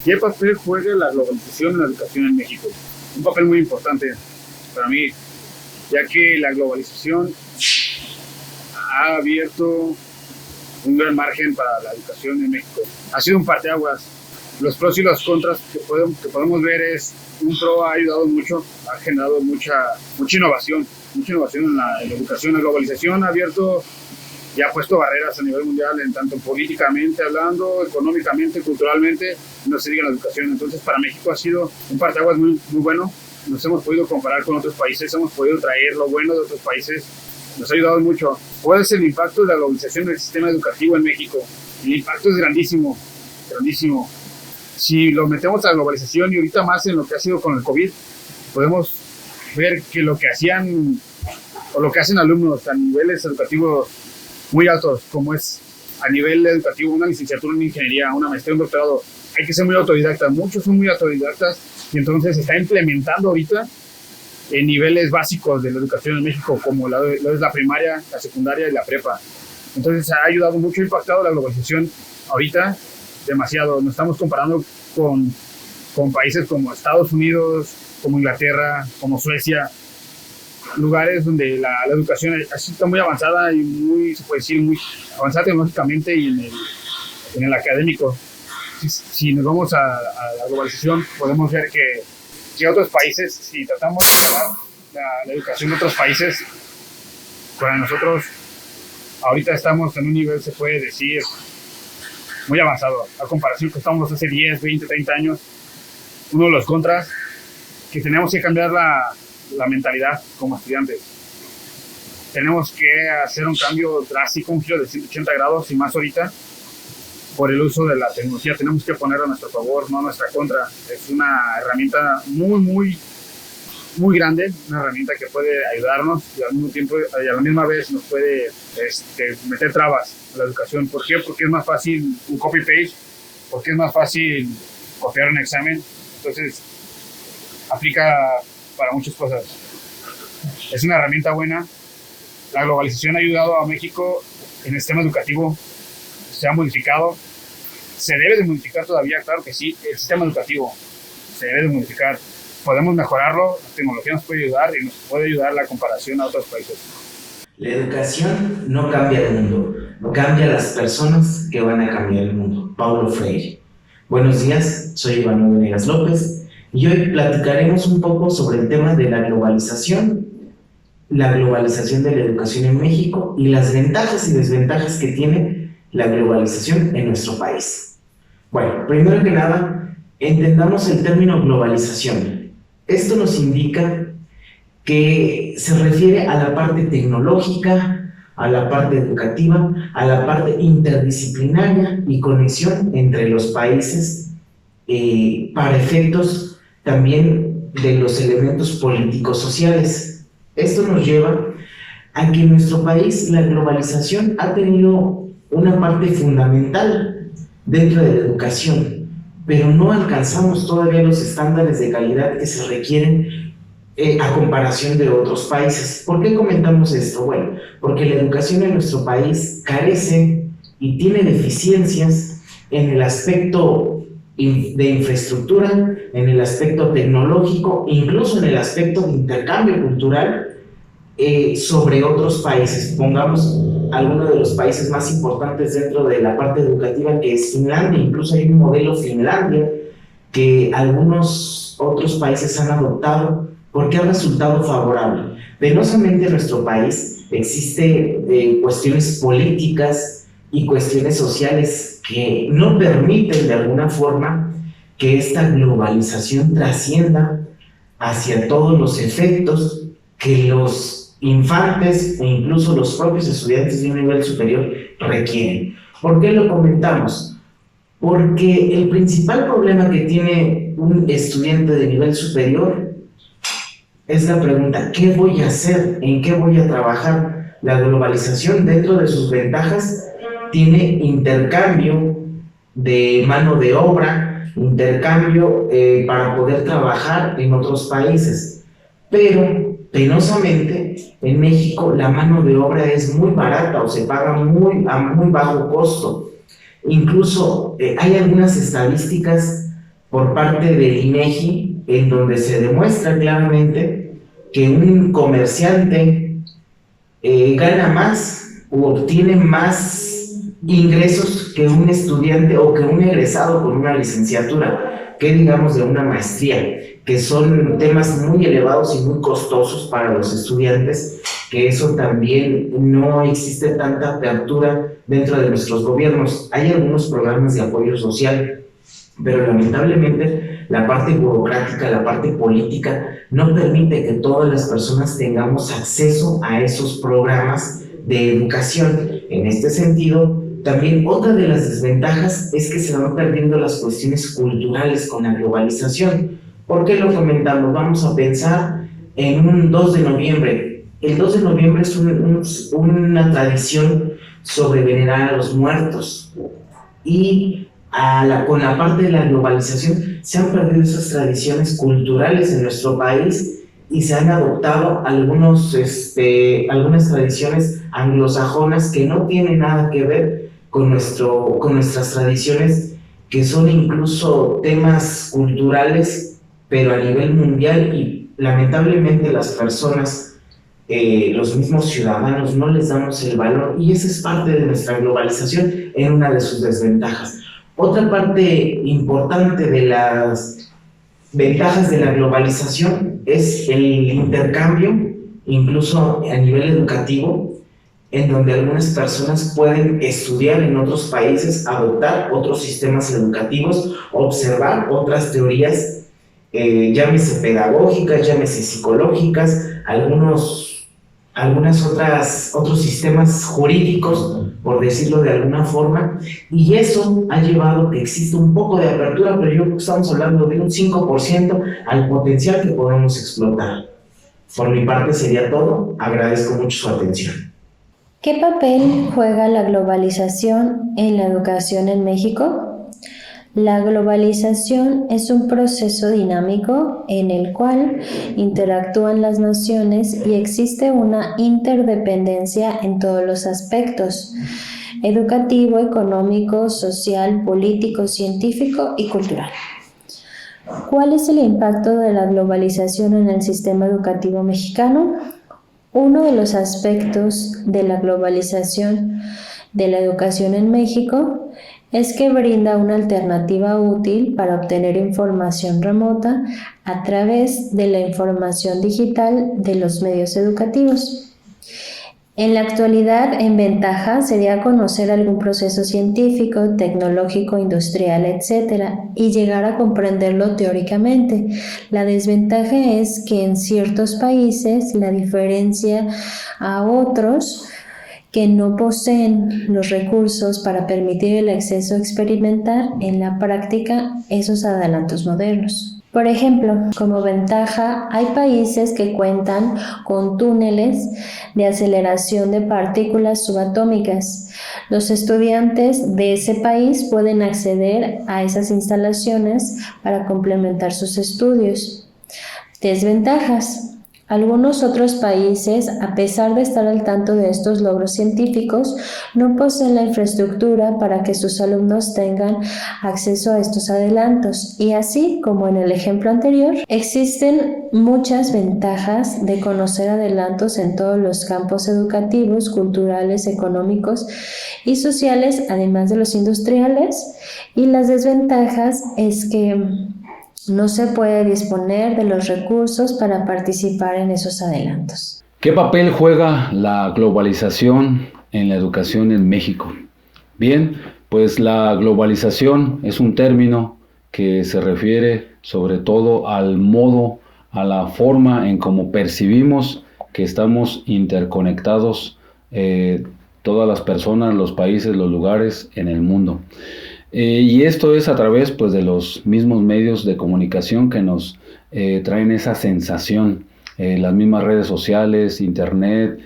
¿Qué papel juega la globalización en la educación en México? Un papel muy importante para mí, ya que la globalización ha abierto un gran margen para la educación en México. Ha sido un parteaguas. Los pros y los contras que podemos ver es, un pro ha ayudado mucho, ha generado mucha innovación en la educación. La globalización ha abierto y ha puesto barreras a nivel mundial, en tanto políticamente hablando, económicamente, culturalmente, no se diga la educación. Entonces, para México ha sido un parteaguas muy bueno. Nos hemos podido comparar con otros países, hemos podido traer lo bueno de otros países, nos ha ayudado mucho. ¿Cuál es el impacto de la globalización del sistema educativo en México? El impacto es grandísimo. Si lo metemos a la globalización y ahorita más en lo que ha sido con el COVID, podemos ver que lo que hacían o lo que hacen alumnos a niveles educativos muy altos, como es a nivel educativo una licenciatura en ingeniería, una maestría, un doctorado, hay que ser muy autodidactas. Muchos son muy autodidactas y entonces se está implementando ahorita en niveles básicos de la educación en México, como lo es la primaria, la secundaria y la prepa. Entonces ha ayudado mucho, ha impactado la globalización ahorita demasiado. Nos estamos comparando con países como Estados Unidos, como Inglaterra, como Suecia, lugares donde la educación está muy avanzada y se puede decir, muy avanzada tecnológicamente y en el académico. Si nos vamos a la globalización, podemos ver que otros países, si tratamos de comparar la educación de otros países, para nosotros ahorita estamos en un nivel, se puede decir, muy avanzado, a comparación que estamos hace 10, 20, 30 años. Uno de los contras, que tenemos que cambiar la mentalidad como estudiantes. Tenemos que hacer un cambio drástico, un giro de 180 grados y más ahorita, por el uso de la tecnología. Tenemos que ponerlo a nuestro favor, no a nuestra contra. Es una herramienta muy grande, una herramienta que puede ayudarnos y al mismo tiempo y a la misma vez nos puede meter trabas a la educación. ¿Por qué? Porque es más fácil un copy-paste, porque es más fácil copiar un examen. Entonces, aplica para muchas cosas. Es una herramienta buena. La globalización ha ayudado a México en el sistema educativo. Se ha modificado. Se debe de modificar todavía, claro que sí. El sistema educativo se debe de modificar. Podemos mejorarlo, la tecnología nos puede ayudar y nos puede ayudar la comparación a otros países. La educación no cambia el mundo, cambia las personas que van a cambiar el mundo. Paulo Freire. Buenos días, soy Iván Venegas López y hoy platicaremos un poco sobre el tema de la globalización de la educación en México y las ventajas y desventajas que tiene la globalización en nuestro país. Bueno, primero que nada, entendamos el término globalización. Esto nos indica que se refiere a la parte tecnológica, a la parte educativa, a la parte interdisciplinaria y conexión entre los países para efectos también de los elementos políticos sociales. Esto nos lleva a que en nuestro país la globalización ha tenido una parte fundamental dentro de la educación, pero no alcanzamos todavía los estándares de calidad que se requieren a comparación de otros países. ¿Por qué comentamos esto? Bueno, porque la educación en nuestro país carece y tiene deficiencias en el aspecto de infraestructura, en el aspecto tecnológico, incluso en el aspecto de intercambio cultural sobre otros países. Pongamos algunos de los países más importantes dentro de la parte educativa, que es Finlandia. Incluso hay un modelo Finlandia que algunos otros países han adoptado porque ha resultado favorable. Penosamente en nuestro país existe cuestiones políticas y cuestiones sociales que no permiten de alguna forma que esta globalización trascienda hacia todos los efectos que los infantes e incluso los propios estudiantes de un nivel superior requieren. ¿Por qué lo comentamos? Porque el principal problema que tiene un estudiante de nivel superior es la pregunta: ¿qué voy a hacer? ¿En qué voy a trabajar? La globalización, dentro de sus ventajas, tiene intercambio de mano de obra, intercambio para poder trabajar en otros países, pero penosamente en México la mano de obra es muy barata o se paga a muy bajo costo. Incluso hay algunas estadísticas por parte del INEGI, en donde se demuestra claramente que un comerciante gana más o obtiene más ingresos que un estudiante o que un egresado con una licenciatura, que digamos de una maestría, que son temas muy elevados y muy costosos para los estudiantes, que eso también no existe tanta apertura dentro de nuestros gobiernos. Hay algunos programas de apoyo social, pero lamentablemente la parte burocrática, la parte política, no permite que todas las personas tengamos acceso a esos programas de educación. En este sentido, también otra de las desventajas es que se van perdiendo las cuestiones culturales con la globalización. ¿Por qué lo comentamos? Vamos a pensar en un 2 de noviembre. El 2 de noviembre es una tradición sobre venerar a los muertos. Y con la parte de la globalización se han perdido esas tradiciones culturales en nuestro país y se han adoptado algunas tradiciones anglosajonas que no tienen nada que ver con nuestras tradiciones, que son incluso temas culturales, pero a nivel mundial, y lamentablemente las personas, los mismos ciudadanos, no les damos el valor, y esa es parte de nuestra globalización en una de sus desventajas. Otra parte importante de las ventajas de la globalización es el intercambio, incluso a nivel educativo, en donde algunas personas pueden estudiar en otros países, adoptar otros sistemas educativos, observar otras teorías, llámese pedagógicas, llámese psicológicas, otros sistemas jurídicos, por decirlo de alguna forma, y eso ha llevado a que exista un poco de apertura, pero yo creo que estamos hablando de un 5% al potencial que podemos explotar. Por mi parte sería todo. Agradezco mucho su atención. ¿Qué papel juega la globalización en la educación en México? La globalización es un proceso dinámico en el cual interactúan las naciones y existe una interdependencia en todos los aspectos: educativo, económico, social, político, científico y cultural. ¿Cuál es el impacto de la globalización en el sistema educativo mexicano? Uno de los aspectos de la globalización de la educación en México es que brinda una alternativa útil para obtener información remota a través de la información digital de los medios educativos. En la actualidad, en ventaja sería conocer algún proceso científico, tecnológico, industrial, etc., y llegar a comprenderlo teóricamente. La desventaja es que en ciertos países la diferencia a otros que no poseen los recursos para permitir el acceso a experimentar en la práctica esos adelantos modernos. Por ejemplo, como ventaja, hay países que cuentan con túneles de aceleración de partículas subatómicas. Los estudiantes de ese país pueden acceder a esas instalaciones para complementar sus estudios. Desventajas. Algunos otros países, a pesar de estar al tanto de estos logros científicos, no poseen la infraestructura para que sus alumnos tengan acceso a estos adelantos. Y así como en el ejemplo anterior, existen muchas ventajas de conocer adelantos en todos los campos educativos, culturales, económicos y sociales, además de los industriales. Y las desventajas es que no se puede disponer de los recursos para participar en esos adelantos. ¿Qué papel juega la globalización en la educación en México? Bien, pues la globalización es un término que se refiere sobre todo al modo, a la forma en cómo percibimos que estamos interconectados todas las personas, los países, los lugares en el mundo. Y esto es a través pues, de los mismos medios de comunicación que nos traen esa sensación. Las mismas redes sociales, internet,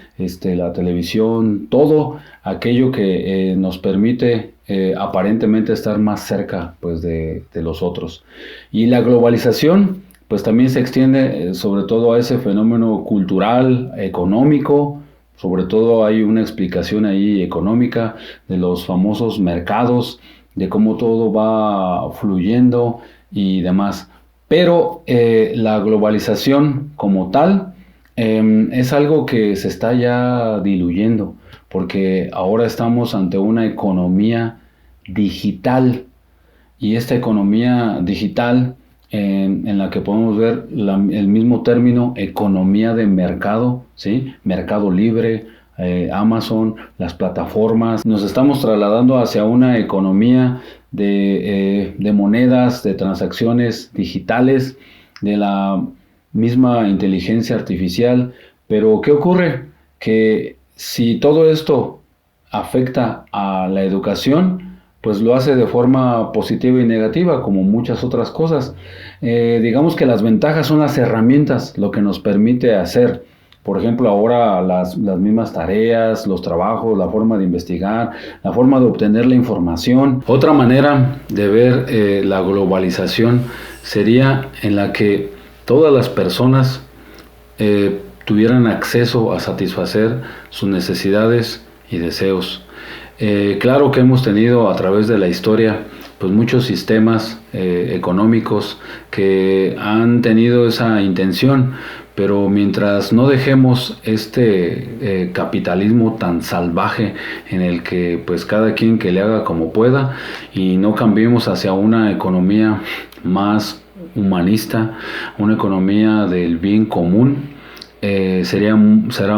la televisión, todo aquello que nos permite aparentemente estar más cerca pues, de los otros. Y la globalización pues, también se extiende sobre todo a ese fenómeno cultural, económico. Sobre todo hay una explicación ahí económica de los famosos mercados, de cómo todo va fluyendo y demás. Pero la globalización como tal es algo que se está ya diluyendo, porque ahora estamos ante una economía digital, y esta economía digital en la que podemos ver el mismo término economía de mercado, ¿sí? Mercado libre, Amazon, las plataformas. Nos estamos trasladando hacia una economía de monedas, de transacciones digitales, de la misma inteligencia artificial. Pero ¿qué ocurre? Que si todo esto afecta a la educación, pues lo hace de forma positiva y negativa, como muchas otras cosas. Digamos que las ventajas son las herramientas, lo que nos permite hacer. Por ejemplo, ahora las mismas tareas, los trabajos, la forma de investigar, la forma de obtener la información. Otra manera de ver la globalización sería en la que todas las personas tuvieran acceso a satisfacer sus necesidades y deseos. Claro que hemos tenido a través de la historia pues muchos sistemas económicos que han tenido esa intención, pero mientras no dejemos este capitalismo tan salvaje en el que pues cada quien que le haga como pueda y no cambiemos hacia una economía más humanista, una economía del bien común, será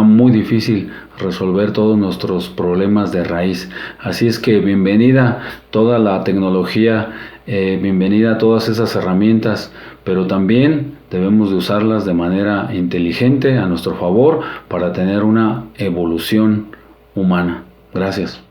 muy difícil resolver todos nuestros problemas de raíz. Así es que bienvenida toda la tecnología, bienvenida todas esas herramientas, pero también debemos de usarlas de manera inteligente a nuestro favor para tener una evolución humana. Gracias.